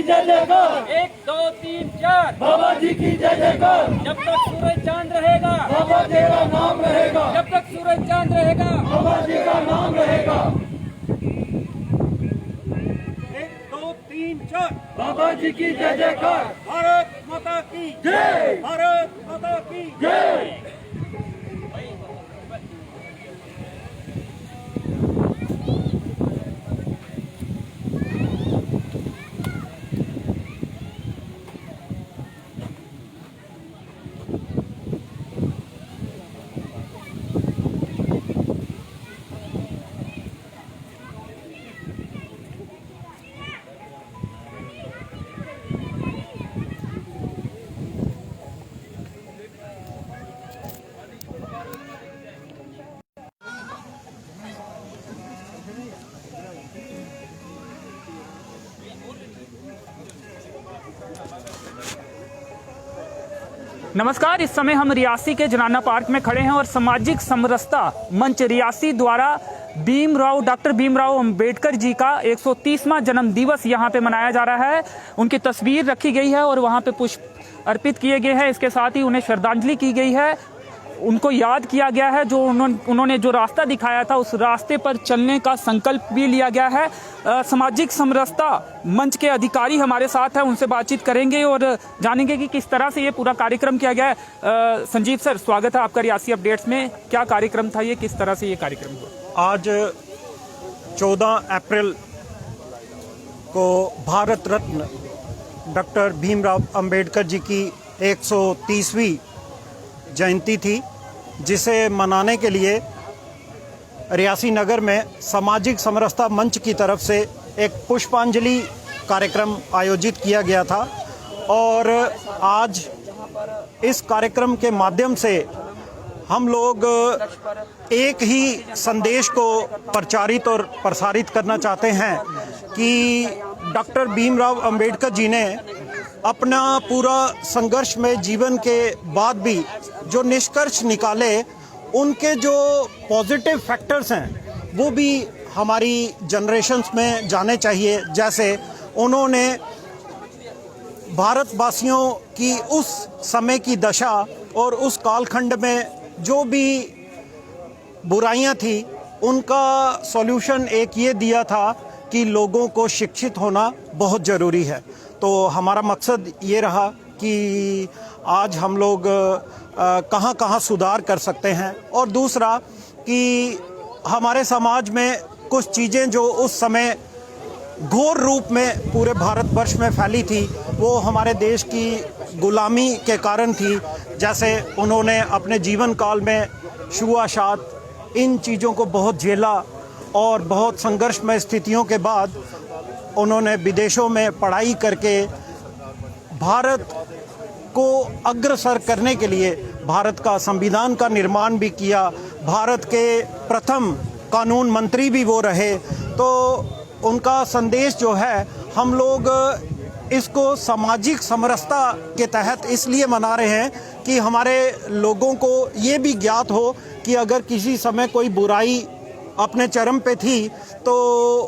की जय जयकार। 1 2 3 4 बाबा जी की जय जयकार। जब तक सूरज चांद रहेगा बाबा तेरा नाम रहेगा। जब तक सूरज चांद रहेगा बाबा जी का नाम रहेगा। 1 2 3 4 बाबा जी की जय जयकार। भारत माता की जय। भारत माता की जय। नमस्कार। इस समय हम रियासी के जनाना पार्क में खड़े हैं और सामाजिक समरसता मंच रियासी द्वारा डॉक्टर भीमराव अंबेडकर जी का 130वां जन्म दिवस यहां पे मनाया जा रहा है। उनकी तस्वीर रखी गई है और वहां पे पुष्प अर्पित किए गए हैं। इसके साथ ही उन्हें श्रद्धांजलि की गई है, उनको याद किया गया है। जो उन्होंने जो रास्ता दिखाया था उस रास्ते पर चलने का संकल्प भी लिया गया है। सामाजिक समरसता मंच के अधिकारी हमारे साथ हैं, उनसे बातचीत करेंगे और जानेंगे कि किस तरह से ये पूरा कार्यक्रम किया गया है। संजीव सर, स्वागत है आपका रियासी अपडेट्स में। क्या कार्यक्रम था ये, किस तरह से ये कार्यक्रम हुआ? आज 14 अप्रैल को भारत रत्न डॉक्टर भीमराव अंबेडकर जी की 130वीं जयंती थी, जिसे मनाने के लिए रियासी नगर में सामाजिक समरसता मंच की तरफ से एक पुष्पांजलि कार्यक्रम आयोजित किया गया था। और आज इस कार्यक्रम के माध्यम से हम लोग एक ही संदेश को प्रचारित और प्रसारित करना चाहते हैं कि डॉक्टर भीमराव अंबेडकर जी ने अपना पूरा संघर्ष में जीवन के बाद भी जो निष्कर्ष निकाले, उनके जो पॉजिटिव फैक्टर्स हैं वो भी हमारी जनरेशन्स में जाने चाहिए। जैसे उन्होंने भारतवासियों की उस समय की दशा और उस कालखंड में जो भी बुराइयां थी, उनका सॉल्यूशन एक ये दिया था कि लोगों को शिक्षित होना बहुत ज़रूरी है। तो हमारा मकसद ये रहा कि आज हम लोग कहाँ कहाँ सुधार कर सकते हैं, और दूसरा कि हमारे समाज में कुछ चीज़ें जो उस समय घोर रूप में पूरे भारतवर्ष में फैली थी, वो हमारे देश की गुलामी के कारण थी। जैसे उन्होंने अपने जीवन काल में छुआछूत इन चीज़ों को बहुत झेला और बहुत संघर्षमय स्थितियों के बाद उन्होंने विदेशों में पढ़ाई करके भारत को अग्रसर करने के लिए भारत का संविधान का निर्माण भी किया। भारत के प्रथम कानून मंत्री भी वो रहे। तो उनका संदेश जो है, हम लोग इसको सामाजिक समरसता के तहत इसलिए मना रहे हैं कि हमारे लोगों को ये भी ज्ञात हो कि अगर किसी समय कोई बुराई अपने चरम पे थी तो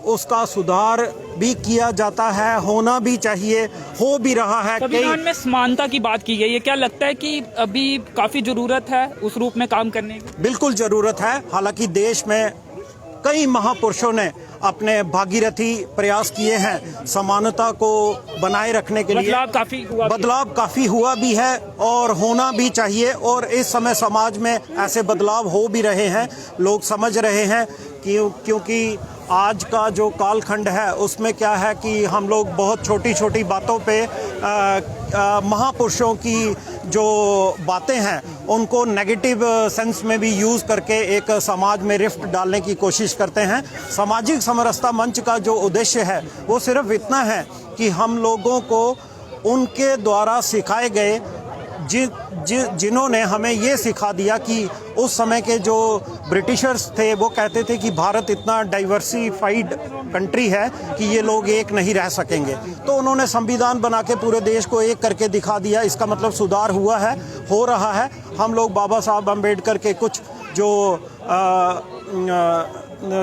उसका सुधार भी किया जाता है, होना भी चाहिए, हो भी रहा है। संविधान में समानता की बात की गई है, क्या लगता है कि अभी काफी जरूरत है उस रूप में काम करने की? बिल्कुल ज़रूरत है। हालांकि देश में कई महापुरुषों ने अपने भागीरथी प्रयास किए हैं समानता को बनाए रखने के लिए। बदलाव काफ़ी हुआ भी है और होना भी चाहिए, और इस समय समाज में ऐसे बदलाव हो भी रहे हैं। लोग समझ रहे हैं क्योंकि आज का जो कालखंड है उसमें क्या है कि हम लोग बहुत छोटी छोटी बातों पे महापुरुषों की जो बातें हैं उनको नेगेटिव सेंस में भी यूज़ करके एक समाज में रिफ्ट डालने की कोशिश करते हैं। सामाजिक समरसता मंच का जो उद्देश्य है वो सिर्फ इतना है कि हम लोगों को उनके द्वारा सिखाए गए जिन्होंने हमें ये सिखा दिया कि उस समय के जो ब्रिटिशर्स थे वो कहते थे कि भारत इतना डाइवर्सिफाइड कंट्री है कि ये लोग एक नहीं रह सकेंगे, तो उन्होंने संविधान बना के पूरे देश को एक करके दिखा दिया। इसका मतलब सुधार हुआ है, हो रहा है। हम लोग बाबा साहब अम्बेडकर के कुछ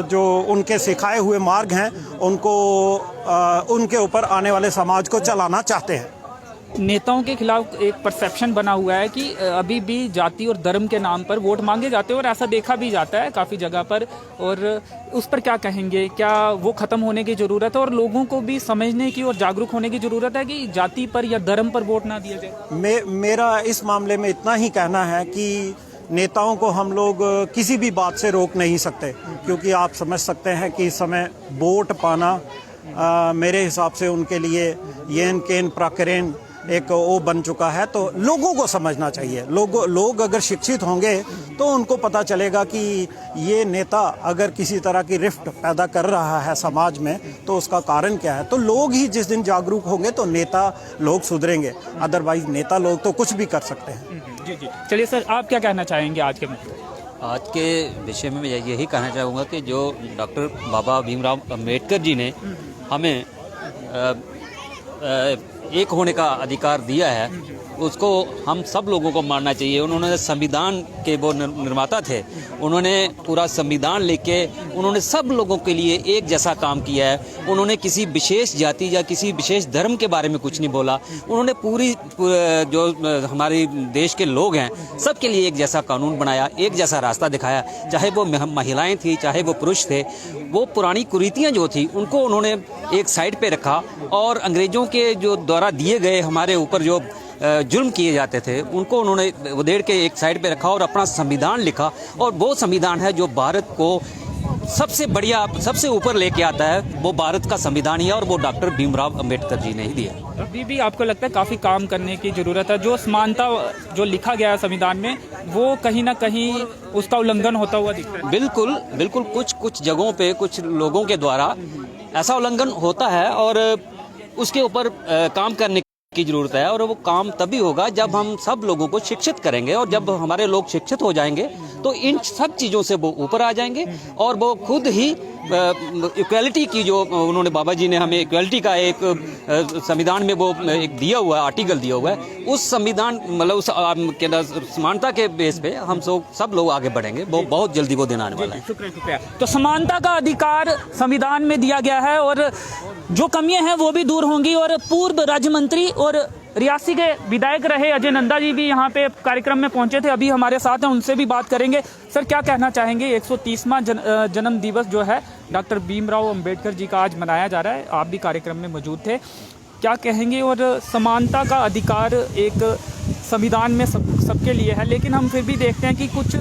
जो उनके सिखाए हुए मार्ग हैं उनको उनके ऊपर आने वाले समाज को चलाना चाहते हैं। नेताओं के खिलाफ एक परसेप्शन बना हुआ है कि अभी भी जाति और धर्म के नाम पर वोट मांगे जाते हैं और ऐसा देखा भी जाता है काफ़ी जगह पर, और उस पर क्या कहेंगे? क्या वो ख़त्म होने की ज़रूरत है और लोगों को भी समझने की और जागरूक होने की ज़रूरत है कि जाति पर या धर्म पर वोट ना दिया जाए? मेरा इस मामले में इतना ही कहना है कि नेताओं को हम लोग किसी भी बात से रोक नहीं सकते, क्योंकि आप समझ सकते हैं कि इस समय वोट पाना मेरे हिसाब से उनके लिए येन केन प्राकरेन एक वो बन चुका है। तो लोगों को समझना चाहिए। लोग अगर शिक्षित होंगे तो उनको पता चलेगा कि ये नेता अगर किसी तरह की रिफ्ट पैदा कर रहा है समाज में तो उसका कारण क्या है। तो लोग ही जिस दिन जागरूक होंगे तो नेता लोग सुधरेंगे, अदरवाइज नेता लोग तो कुछ भी कर सकते हैं। जी जी, चलिए सर, आप क्या कहना चाहेंगे आज के मुद्दे? आज के विषय में मैं यही कहना चाहूँगा कि जो डॉक्टर बाबा भीमराव अंबेडकर जी ने हमें एक होने का अधिकार दिया है, उसको हम सब लोगों को मानना चाहिए। उन्होंने संविधान के वो निर्माता थे, उन्होंने पूरा संविधान लेके उन्होंने सब लोगों के लिए एक जैसा काम किया है। उन्होंने किसी विशेष जाति या किसी विशेष धर्म के बारे में कुछ नहीं बोला। उन्होंने जो हमारे देश के लोग हैं सबके लिए एक जैसा कानून बनाया, एक जैसा रास्ता दिखाया, चाहे वो महिलाएं थी चाहे वो पुरुष थे। वो पुरानी कुरीतियाँ जो थी उनको उन्होंने एक साइड पे रखा और अंग्रेज़ों के जो द्वारा दिए गए हमारे ऊपर जो जुल्म किए जाते थे उनको उन्होंने उधेड़ के एक साइड पे रखा और अपना संविधान लिखा। और वो संविधान है जो भारत को सबसे बढ़िया, सबसे ऊपर लेके आता है, वो भारत का संविधान ही है और वो डॉक्टर भीमराव अंबेडकर जी ने ही दिया। अभी भी आपको लगता है काफ़ी काम करने की ज़रूरत है? जो समानता जो लिखा गया है संविधान में वो कहीं ना कहीं उसका उल्लंघन होता हुआ दिखता है। बिल्कुल बिल्कुल, कुछ जगहों पे कुछ लोगों के द्वारा ऐसा उल्लंघन होता है और उसके ऊपर काम करने की जरूरत है। और वो काम तभी होगा जब हम सब लोगों को शिक्षित करेंगे, और जब हमारे लोग शिक्षित हो जाएंगे तो इन सब चीज़ों से वो ऊपर आ जाएंगे और वो खुद ही इक्वलिटी की जो उन्होंने बाबा जी ने हमें इक्वलिटी का एक संविधान में वो एक दिया हुआ है, आर्टिकल दिया हुआ है, उस संविधान मतलब उस समानता के बेस पे हम सब लोग आगे बढ़ेंगे। वो बहुत जल्दी वो दिन आने वाला है। शुक्रिया। तो समानता का अधिकार संविधान में दिया गया है और जो कमियां हैं वो भी दूर होंगी। और पूर्व राज्य मंत्री और रियासी के विधायक रहे अजय नंदा जी भी यहाँ पे कार्यक्रम में पहुंचे थे, अभी हमारे साथ हैं, उनसे भी बात करेंगे। सर, क्या कहना चाहेंगे? 130वां जन्म दिवस जो है डॉक्टर भीमराव अंबेडकर जी का आज मनाया जा रहा है, आप भी कार्यक्रम में मौजूद थे, क्या कहेंगे? और समानता का अधिकार एक संविधान में सबके लिए है, लेकिन हम फिर भी देखते हैं कि कुछ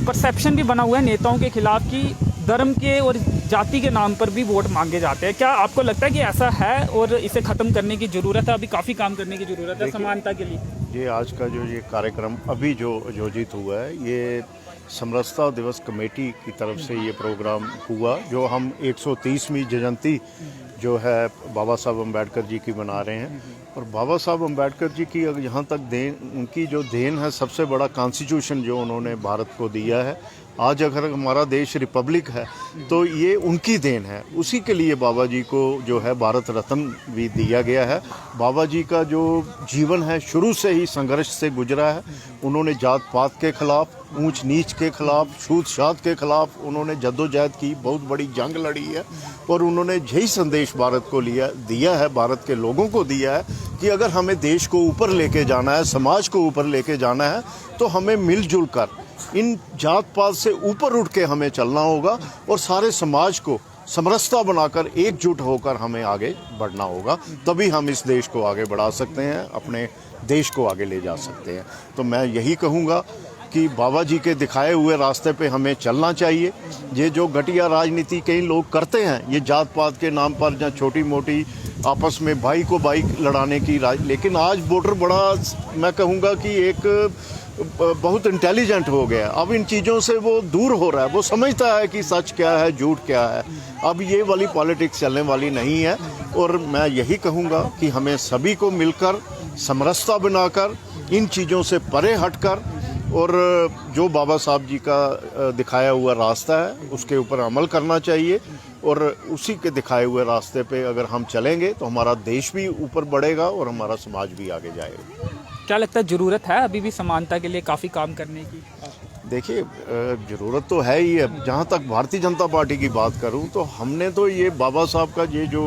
परसेप्शन भी बना हुआ है नेताओं के खिलाफ कि धर्म के और जाति के नाम पर भी वोट मांगे जाते हैं। क्या आपको लगता है कि ऐसा है और इसे ख़त्म करने की ज़रूरत है? अभी काफ़ी काम करने की ज़रूरत है समानता के लिए। ये आज का जो ये कार्यक्रम अभी जो आयोजित हुआ है, ये समरसता दिवस कमेटी की तरफ से ये प्रोग्राम हुआ, जो हम 130वीं जयंती जो है बाबा साहब अम्बेडकर जी की मना रहे हैं। और बाबा साहब अम्बेडकर जी की अगर यहाँ तक उनकी जो देन है, सबसे बड़ा कॉन्स्टिट्यूशन जो उन्होंने भारत को दिया है, आज अगर हमारा देश रिपब्लिक है तो ये उनकी देन है। उसी के लिए बाबा जी को जो है भारत रत्न भी दिया गया है। बाबा जी का जो जीवन है शुरू से ही संघर्ष से गुजरा है। उन्होंने जात पात के खिलाफ, ऊंच नीच के खिलाफ, छूत छात के खिलाफ उन्होंने जद्दोजहद की, बहुत बड़ी जंग लड़ी है। और उन्होंने यही संदेश भारत को दिया है, भारत के लोगों को दिया है कि अगर हमें देश को ऊपर लेके जाना है, समाज को ऊपर लेके जाना है, तो हमें मिलजुल कर इन जात पात से ऊपर उठ के हमें चलना होगा और सारे समाज को समरसता बनाकर एकजुट होकर हमें आगे बढ़ना होगा। तभी हम इस देश को आगे बढ़ा सकते हैं, अपने देश को आगे ले जा सकते हैं। तो मैं यही कहूँगा कि बाबा जी के दिखाए हुए रास्ते पे हमें चलना चाहिए। ये जो घटिया राजनीति कई लोग करते हैं, ये जात पात के नाम पर या छोटी मोटी आपस में भाई को भाई लड़ाने की लेकिन आज वोटर बड़ा, मैं कहूँगा कि एक बहुत इंटेलिजेंट हो गया। अब इन चीज़ों से वो दूर हो रहा है, वो समझता है कि सच क्या है, झूठ क्या है। अब ये वाली पॉलिटिक्स चलने वाली नहीं है। और मैं यही कहूँगा कि हमें सभी को मिलकर समरसता बनाकर इन चीज़ों से परे हटकर और जो बाबा साहब जी का दिखाया हुआ रास्ता है उसके ऊपर अमल करना चाहिए। और उसी के दिखाए हुए रास्ते पे अगर हम चलेंगे तो हमारा देश भी ऊपर बढ़ेगा और हमारा समाज भी आगे जाएगा। क्या लगता है ज़रूरत है अभी भी समानता के लिए काफ़ी काम करने की? देखिए ज़रूरत तो है ही है। जहाँ तक भारतीय जनता पार्टी की बात करूँ तो हमने तो ये बाबा साहब का ये जो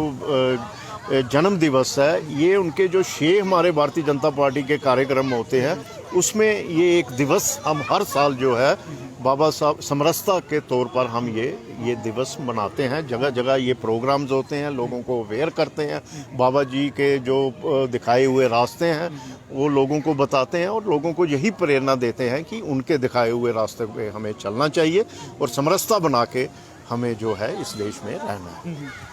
जन्म दिवस है, ये उनके जो 6 हमारे भारतीय जनता पार्टी के कार्यक्रम होते हैं उसमें ये एक दिवस हम हर साल जो है बाबा साहब समरसता के तौर पर हम ये दिवस मनाते हैं। जगह जगह ये प्रोग्राम्स होते हैं, लोगों को अवेयर करते हैं। बाबा जी के जो दिखाए हुए रास्ते हैं वो लोगों को बताते हैं और लोगों को यही प्रेरणा देते हैं कि उनके दिखाए हुए रास्ते पे हमें चलना चाहिए और समरसता बना के हमें जो है इस देश में रहना है।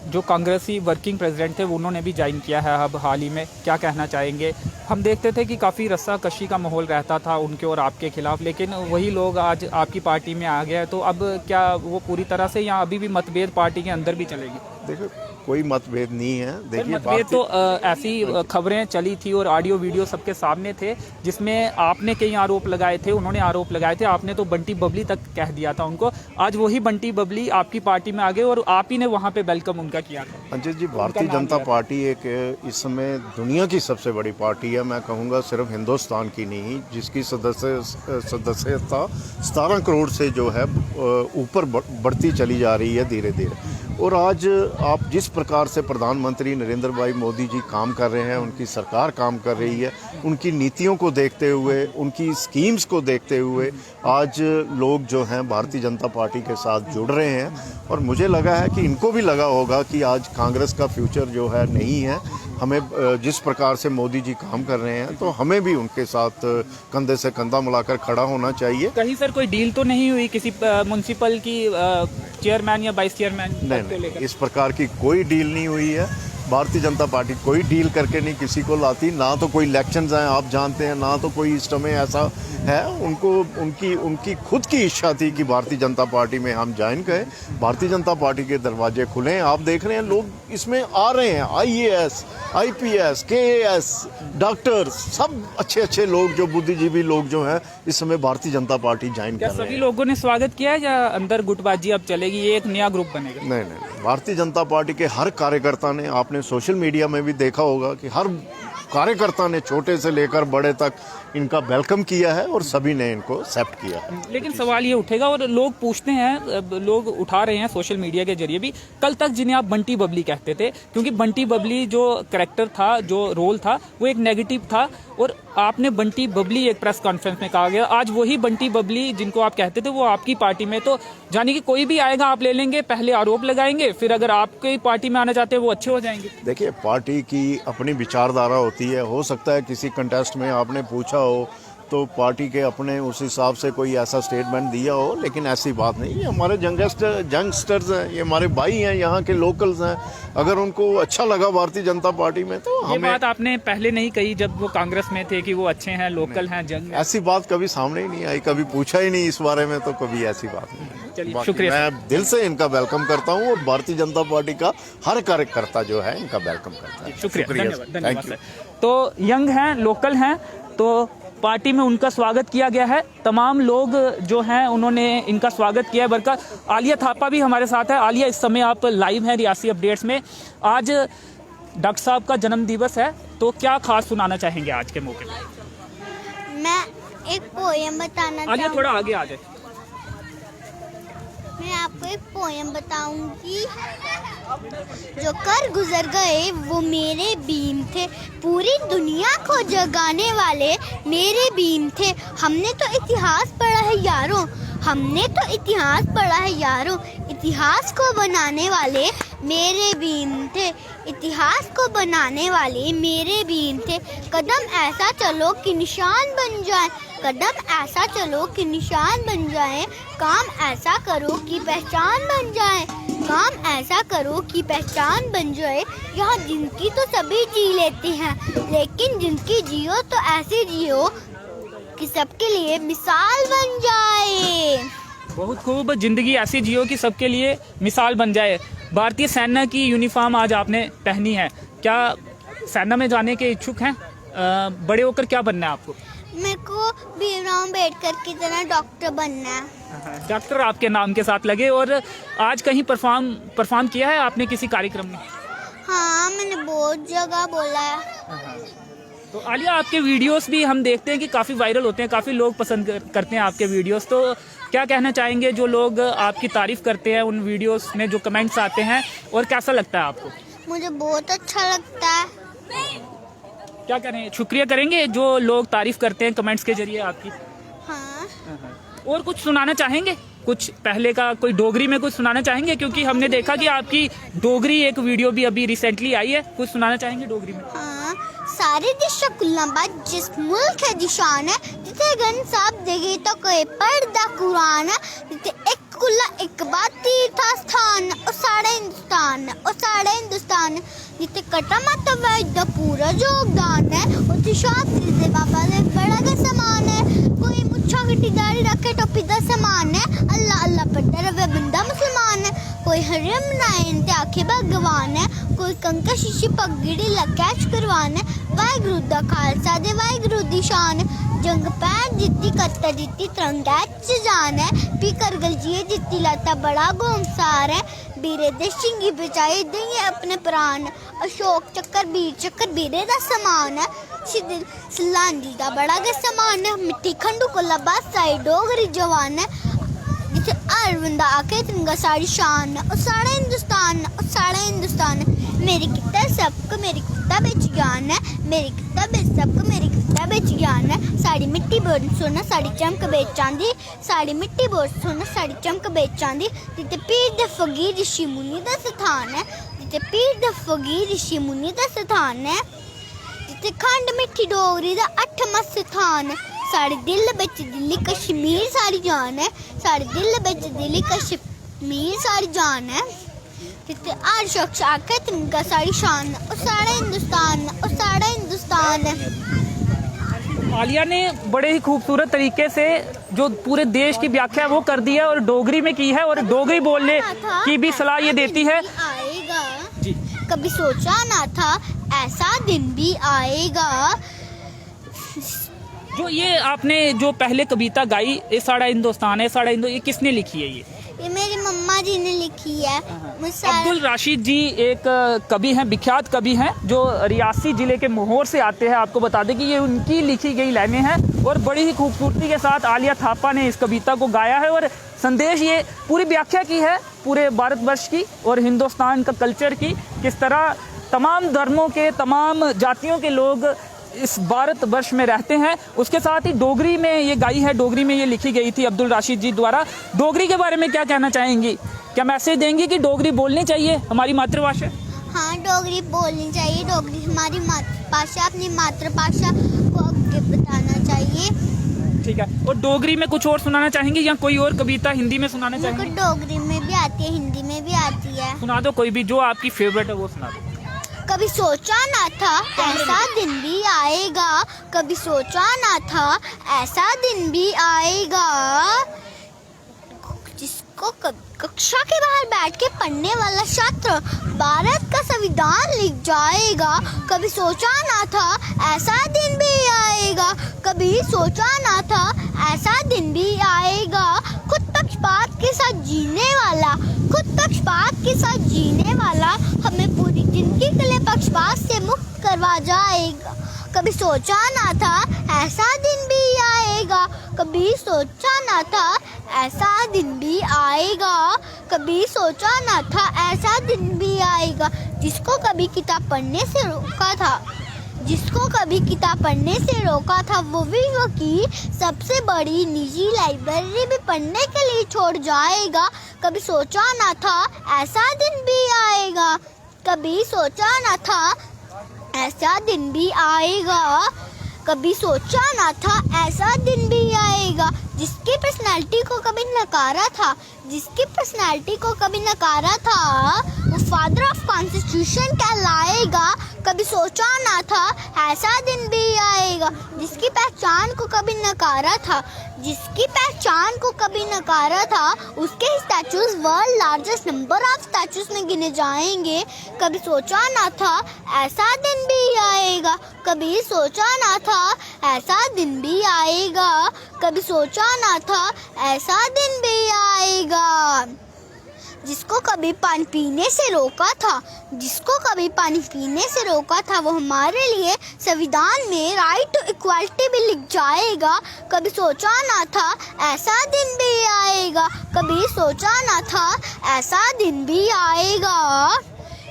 जो कांग्रेसी वर्किंग प्रेसिडेंट थे उन्होंने भी ज्वाइन किया है अब हाल ही में, क्या कहना चाहेंगे? हम देखते थे कि काफ़ी रस्साकशी का माहौल रहता था उनके और आपके खिलाफ, लेकिन वही लोग आज आपकी पार्टी में आ गए, तो अब क्या वो पूरी तरह से या अभी भी मतभेद पार्टी के अंदर भी चलेगी? देखिए कोई मतभेद नहीं है। देखिए मतभेद तो ऐसी खबरें चली थी और ऑडियो वीडियो सबके सामने थे जिसमें आपने कई आरोप लगाए थे, उन्होंने आरोप लगाए थे, आपने तो बंटी बबली तक कह दिया था उनको। आज वही बंटी बबली आपकी पार्टी में आ गए और आप ही ने वहाँ पे वेलकम उनका किया था। अंजित जी, भारतीय जनता पार्टी एक इस समय दुनिया की सबसे बड़ी पार्टी है। मैं कहूँगा सिर्फ हिंदुस्तान की नहीं, जिसकी सदस्यता 17 करोड़ से जो है ऊपर बढ़ती चली जा रही है धीरे धीरे। और आज आप जिस प्रकार से प्रधानमंत्री नरेंद्र भाई मोदी जी काम कर रहे हैं, उनकी सरकार काम कर रही है, उनकी नीतियों को देखते हुए, उनकी स्कीम्स को देखते हुए आज लोग जो हैं भारतीय जनता पार्टी के साथ जुड़ रहे हैं। और मुझे लगा है कि इनको भी लगा होगा कि आज कांग्रेस का फ्यूचर जो है नहीं है। हमें जिस प्रकार से मोदी जी काम कर रहे हैं तो हमें भी उनके साथ कंधे से कंधा मिलाकर खड़ा होना चाहिए। कहीं सर कोई डील तो नहीं हुई किसी म्युनिसिपल की चेयरमैन या वाइस चेयरमैन? नहीं, इस प्रकार की कोई डील नहीं हुई है। भारतीय जनता पार्टी कोई डील करके नहीं किसी को लाती, ना तो कोई इलेक्शंस हैं आप जानते हैं, ना तो कोई इस समय ऐसा है। उनकी खुद की इच्छा थी कि भारतीय जनता पार्टी में हम ज्वाइन करें। भारतीय जनता पार्टी के दरवाजे खुले हैं, आप देख रहे हैं लोग इसमें आ रहे हैं। IAS, IPS, KAS, डॉक्टर, सब अच्छे अच्छे लोग जो बुद्धिजीवी लोग जो हैं इस समय भारतीय जनता पार्टी ज्वाइन कर रहे हैं। सभी लोगों ने स्वागत किया है या अंदर गुटबाजी अब चलेगी, ये एक नया ग्रुप बनेगा? नहीं, भारतीय जनता पार्टी के हर कार्यकर्ता ने, आपने सोशल मीडिया में भी देखा होगा कि हर कार्यकर्ता ने छोटे से लेकर बड़े तक इनका वेलकम किया है और सभी ने इनको एक्सेप्ट किया है। लेकिन सवाल ये उठेगा और लोग पूछते हैं, लोग उठा रहे हैं सोशल मीडिया के जरिए भी, कल तक जिन्हें आप बंटी बबली कहते थे, क्योंकि बंटी बबली जो कैरेक्टर था, जो रोल था, वो एक नेगेटिव था और आपने बंटी बबली एक प्रेस कॉन्फ्रेंस में कहा गया। आज वही बंटी बबली जिनको आप कहते थे वो आपकी पार्टी में, तो जाने कि कोई भी आएगा आप ले लेंगे, पहले आरोप लगाएंगे, फिर अगर आपकी पार्टी में आना चाहते हैं वो अच्छे हो जाएंगे। देखिए पार्टी की अपनी विचारधारा होती है, हो सकता है किसी कंटेस्ट में आपने पूछा हो तो पार्टी के अपने उस हिसाब से कोई ऐसा स्टेटमेंट दिया हो, लेकिन ऐसी बात नहीं है। हमारे यंगस्टर्स हैं, ये हमारे भाई हैं, यहाँ के लोकल्स हैं। अगर उनको अच्छा लगा भारतीय जनता पार्टी में तो ये बात आपने पहले नहीं कही जब वो कांग्रेस में थे कि वो अच्छे हैं, लोकल हैं, जंग? ऐसी बात कभी सामने ही नहीं आई, कभी पूछा ही नहीं इस बारे में, तो कभी ऐसी बात नहीं। चलिए शुक्रिया। मैं दिल से इनका वेलकम करता हूँ और भारतीय जनता पार्टी का हर कार्यकर्ता जो है इनका वेलकम करता है। शुक्रिया, धन्यवाद सर। तो यंग हैं, लोकल हैं, तो पार्टी में उनका स्वागत किया गया है। तमाम लोग जो हैं उन्होंने इनका स्वागत किया है। बरका आलिया थापा भी हमारे साथ है। आलिया, इस समय आप लाइव हैं रियासी अपडेट्स में। आज डॉक्टर साहब का जन्म दिवस है, तो क्या खास सुनाना चाहेंगे आज के मौके पर? मैं एक पोएम बताना आलिया थोड़ा आगे आ जाए। मैं आपको एक पोएम बताऊंगी। जो कर गुजर गए वो मेरे बीम थे, पूरी दुनिया को जगाने वाले मेरे बीम थे। हमने तो इतिहास पढ़ा है यारों, हमने तो इतिहास पढ़ा है यारों, इतिहास को बनाने वाले मेरे बीम थे, इतिहास को बनाने वाले मेरे बीम थे। कदम ऐसा चलो कि निशान बन जाए, कदम ऐसा चलो कि निशान बन जाए, काम ऐसा करो कि पहचान बन जाए, काम ऐसा करो कि पहचान बन जाए। यहाँ जिंदगी तो सभी जी लेते हैं, लेकिन जिंदगी जियो तो ऐसे जियो कि सबके लिए मिसाल बन जाए। बहुत खूब, जिंदगी ऐसी जियो कि सबके लिए मिसाल बन जाए। भारतीय सेना की यूनिफॉर्म आज आपने पहनी है, क्या सेना में जाने के इच्छुक हैं? बड़े होकर क्या बनना है आपको? मेरे को भीमराव अम्बेडकर की तरह डॉक्टर बनना है। डॉक्टर आपके नाम के साथ लगे। और आज कहीं परफॉर्म किया है आपने किसी कार्यक्रम में? हाँ, मैंने बहुत जगह बोला है। तो आलिया, आपके वीडियोस भी हम देखते हैं कि काफ़ी वायरल होते हैं, काफ़ी लोग पसंद करते हैं आपके वीडियोस। तो क्या कहना चाहेंगे जो लोग आपकी तारीफ़ करते हैं उन वीडियोस में जो कमेंट्स आते हैं, और कैसा लगता है आपको? मुझे बहुत अच्छा लगता है। क्या करें, शुक्रिया करेंगे जो लोग तारीफ़ करते हैं कमेंट्स के जरिए आपकी। हाँ, और कुछ सुनाना चाहेंगे? कुछ पहले का कोई डोगरी में कुछ सुनाना चाहेंगे? क्योंकि हमने देखा कि आपकी डोगरी एक वीडियो भी अभी रिसेंटली आई है, कुछ सुनाना चाहेंगे डोगरी में? हाँ। सारे दिशा कुल्लाबाद जिस मुल्क है दिशान है, जिथे गन साहब देगे तो कोई पढ़दा कुरान है, जिथे एक कुल्ला एक बात तीर्थ स्थान और साढ़े हिंदुस्तान और साढ़े हिंदुस्तान, जिथे कटा माता वैद दा पूरा योगदान है, उथे शास्त्री दे बाबा दे बड़ा का समान है। कोई मुच्छा गट्टी दाढ़ी रखे टोपी दा समान है, अल्लाह अल्लाह पढ़दा रवे बंदा मुसलमान है। कोई हरिम नायन ते आखे भगवान है, कोई कंका शीशी पगड़ी लकैच करवान है। वाहिगुरु दा खालसा दे वाहिगुरु दी शान, जंग पैर जित्ती कत्ता जित्ती तिरंगा च जान है। पी करगल जिए जित्ती लाता बड़ा गोमसार है, बीरे दे शिंगी बचाए देंगे अपने प्राण। अशोक चक्कर वीर चक्कर बीरे दा समान है, सिलांजी दा बड़ा गे समान है। मिट्टी खंडू को लबा साई डोगरी जवान है, जिथे हर बंदा आके तिरंगा साड़ी शान और साढ़े हिंदुस्तान और साढ़े हिंदुस्तान। मेरी किता सबको मेरी किता बेच जान है, मेरी किता बेच सबको मेरी किता बेच जान है। साड़ी मिट्टी बोर सोना साड़ी चमक बेच चांदी, साड़ी मिट्टी बोर सोना साड़ी चमक बेच चांदी। जिते पीर दे फकीर ऋषि मुनि दा स्थान है, जिते पीर दे फकीर ऋषि मुनि दा स्थान है, जिते खंड मिट्ठी डोगरी दा अठवां स्थान है। साढ़े दिल बिच दिल्ली कश्मीर सारी जान है, साढ़े दिल बिच दिल्ली कश्मीर सारी जान है। जिते हर शख्स आके तिरंगा साड़ी शान और साढ़े हिंदुस्तान और साढ़े हिंदुस्तान है। आलिया ने बड़े ही खूबसूरत तरीके से जो पूरे देश की व्याख्या वो कर दी है और डोगरी में की है, और डोगरी बोलने की भी सलाह ये देती है। आएगा जी, कभी सोचा ना था ऐसा दिन भी आएगा। जो ये आपने जो पहले कविता गाई, ये साड़ा हिंदुस्तान है साड़ा हिंदू, ये किसने लिखी है? ये मेरी मम्मा जी ने लिखी है। अब्दुल राशिद जी एक कवि हैं, विख्यात कवि हैं, जो रियासी जिले के मोहर से आते हैं। आपको बता दें कि ये उनकी लिखी गई लाइनें हैं, और बड़ी ही खूबसूरती के साथ आलिया थापा ने इस कविता को गाया है, और संदेश ये पूरी व्याख्या की है पूरे भारतवर्ष की और हिंदुस्तान का कल्चर की, किस तरह तमाम धर्मों के तमाम जातियों के लोग इस भारतवर्ष में रहते हैं। उसके साथ ही डोगरी में ये गाई है, डोगरी में ये लिखी गई थी अब्दुल राशिद जी द्वारा। डोगरी के बारे में क्या कहना चाहेंगी? क्या मैसेज देंगी कि डोगरी बोलनी चाहिए, हमारी मातृभाषा? हाँ, डोगरी बोलनी चाहिए। डोगरी हमारी मातृभाषा, अपनी मातृभाषा को आगे बताना चाहिए। ठीक है, और डोगरी में कुछ और सुनाना चाहेंगी या कोई और कविता हिंदी में सुनाना मेरे को चाहेंगी? डोगरी में भी आती है, हिंदी में भी आती है। सुना दो कोई भी, जो आपकी फेवरेट है वो सुना दो। कभी सोचा ना था ऐसा दिन भी आएगा, कभी सोचा ना था ऐसा दिन भी आएगा, जिसको कक्षा के बाहर बैठ के पढ़ने वाला छात्र भारत का संविधान लिख जाएगा। कभी सोचा ना था ऐसा दिन भी आएगा, कभी सोचा ना था ऐसा दिन भी आएगा। खुद पक्षपात के साथ जीने वाला, खुद पक्षपात के साथ जीने वाला हमें पूरी जिंदगी के लिए पक्षपात से मुक्त करवा जाएगा। कभी सोचा ना था ऐसा दिन भी आएगा, कभी सोचा ना था ऐसा दिन भी आएगा, कभी सोचा ना था ऐसा दिन भी आएगा। जिसको कभी किताब पढ़ने से रोका था, जिसको कभी किताब पढ़ने से रोका था, वो विश्व की सबसे बड़ी निजी लाइब्रेरी भी पढ़ने के लिए छोड़ जाएगा। कभी सोचा ना था ऐसा दिन भी आएगा, कभी सोचा ना था ऐसा दिन भी आएगा, कभी सोचा ना था ऐसा दिन भी आएगा। जिसकी पर्सनालिटी को कभी नकारा था, जिसकी पर्सनालिटी को कभी नकारा था, वो फादर ऑफ कॉन्स्टिट्यूशन कहलाएगा। कभी सोचा ना था ऐसा दिन भी आएगा। जिसकी पहचान को कभी नकारा था, जिसकी पहचान को कभी नकारा था, उसके statues world largest number of statues में गिने जाएंगे। कभी सोचा ना था ऐसा दिन भी आएगा, कभी सोचा ना था ऐसा दिन भी आएगा, कभी सोचा ना था ऐसा दिन भी आएगा। जिसको कभी पानी पीने से रोका था, जिसको कभी पानी पीने से रोका था, वो हमारे लिए संविधान में राइट टू इक्वालिटी भी लिख जाएगा। कभी सोचा ना था ऐसा दिन भी आएगा, कभी सोचा ना था ऐसा दिन भी आएगा।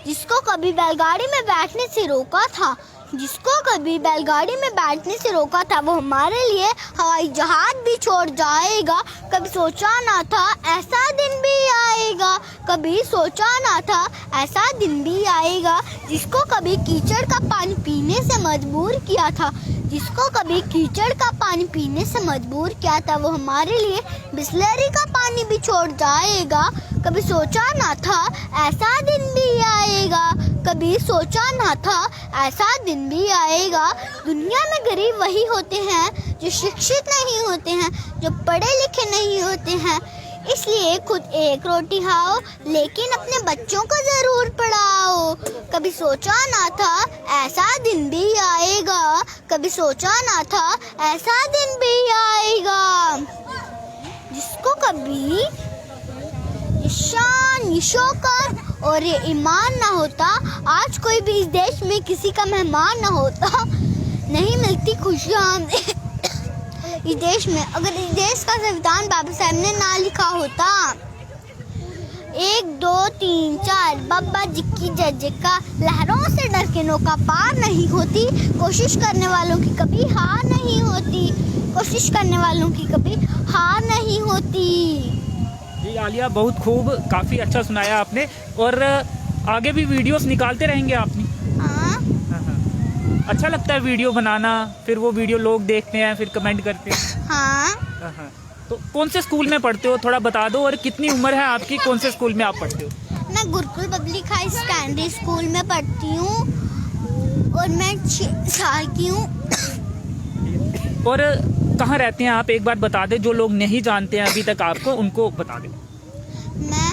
जिसको कभी बैलगाड़ी में बैठने से रोका था, जिसको कभी बैलगाड़ी में बैठने से रोका था, वो हमारे लिए हवाई जहाज भी छोड़ जाएगा। कभी सोचा ना था ऐसा दिन भी आएगा, कभी सोचा ना था ऐसा दिन भी आएगा। जिसको कभी कीचड़ का पानी पीने से मजबूर किया था, जिसको कभी कीचड़ का पानी पीने से मजबूर किया था, वो हमारे लिए बिस्लरी का पानी भी छोड़ जाएगा। कभी सोचा ना था ऐसा दिन भी आएगा, कभी सोचा ना था ऐसा दिन भी आएगा। दुनिया में गरीब वही होते हैं जो शिक्षित नहीं होते हैं, जो पढ़े लिखे नहीं होते हैं। इसलिए खुद एक रोटी खाओ लेकिन अपने बच्चों को जरूर पढ़ाओ। कभी सोचा ना था ऐसा दिन भी आएगा, कभी सोचा ना था ऐसा दिन भी आएगा। जिसको कभी शान शौकत और ये ईमान ना होता, आज कोई भी इस देश में किसी का मेहमान ना होता। नहीं मिलती खुशियाँ इस देश में अगर इस देश का संविधान बाबा साहब ने ना लिखा होता। 1 2 3 4 बाबा जी की जय जयकार, लहरों से डर के नौका पार नहीं होती, कोशिश करने वालों की कभी हार नहीं होती, कोशिश करने वालों की कभी हार नहीं होती। जी आलिया, बहुत खूब, काफ़ी अच्छा सुनाया आपने। और आगे भी वीडियोस निकालते रहेंगे आपने? हाँ। अच्छा लगता है वीडियो बनाना, फिर वो वीडियो लोग देखते हैं, फिर कमेंट करते हैं। हाँ। तो कौन से स्कूल में पढ़ते हो, थोड़ा बता दो, और कितनी उम्र है आपकी, कौन से स्कूल में आप पढ़ते हो? मैं Gurukul public high secondary school में पढ़ती हूँ और मैं 6 साल की हूँ। और कहाँ रहते हैं आप, एक बार बता दें, जो लोग नहीं जानते हैं अभी तक आपको, उनको बता दें। मैं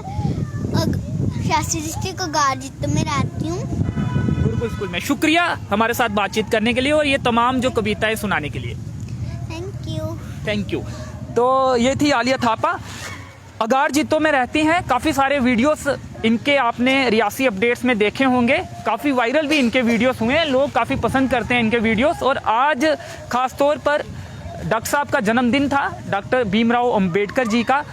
शास्त्री डिस्ट्रिक्ट गाजीपुर में रहती हूँ, गुरुकुल स्कूल में। शुक्रिया हमारे साथ बातचीत करने के लिए और ये तमाम जो कविताएं सुनाने के लिए। Thank you. तो ये थी आलिया थापा, अगार जितो में रहती हैं। काफ़ी सारे वीडियोस इनके आपने रियासी अपडेट्स में देखे होंगे, काफ़ी वायरल भी इनके वीडियोस हुए हैं, लोग काफ़ी पसंद करते हैं इनके वीडियोस। और आज ख़ास तौर पर डॉक्टर साहब का जन्मदिन था, डॉक्टर भीमराव अंबेडकर जी का।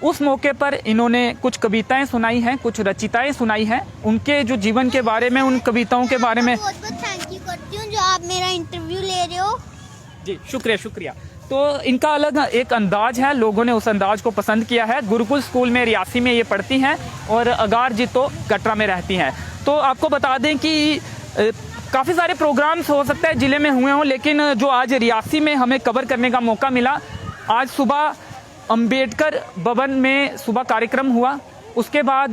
उस मौके पर इन्होंने कुछ कविताएं सुनाई हैं, कुछ रचिताएं सुनाई हैं, उनके जो जीवन के बारे में, उन कविताओं के बारे में। बहुत बहुत थैंक यू करती हूँ जो आप मेरा इंटरव्यू ले रहे हो। जी शुक्रिया। तो इनका अलग एक अंदाज है, लोगों ने उस अंदाज को पसंद किया है। गुरुकुल स्कूल में रियासी में ये पढ़ती हैं और अगार जितो कटरा में रहती हैं। तो आपको बता दें कि काफ़ी सारे प्रोग्राम्स हो सकता है ज़िले में हुए हों, लेकिन जो आज रियासी में हमें कवर करने का मौका मिला, आज सुबह अंबेडकर भवन में सुबह कार्यक्रम हुआ। उसके बाद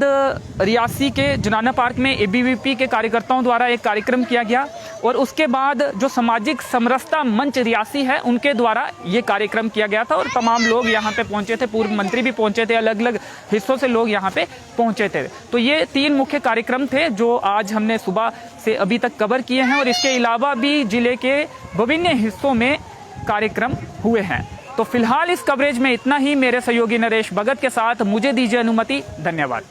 रियासी के जनाना पार्क में ABVP के कार्यकर्ताओं द्वारा एक कार्यक्रम किया गया और उसके बाद जो सामाजिक समरसता मंच रियासी है उनके द्वारा ये कार्यक्रम किया गया था और तमाम लोग यहाँ पे पहुँचे थे, पूर्व मंत्री भी पहुँचे थे, अलग अलग हिस्सों से लोग यहाँ पे पहुँचे थे। तो ये 3 मुख्य कार्यक्रम थे जो आज हमने सुबह से अभी तक कवर किए हैं और इसके अलावा भी जिले के विभिन्न हिस्सों में कार्यक्रम हुए हैं। तो फिलहाल इस कवरेज में इतना ही। मेरे सहयोगी नरेश भगत के साथ मुझे दीजिए अनुमति। धन्यवाद।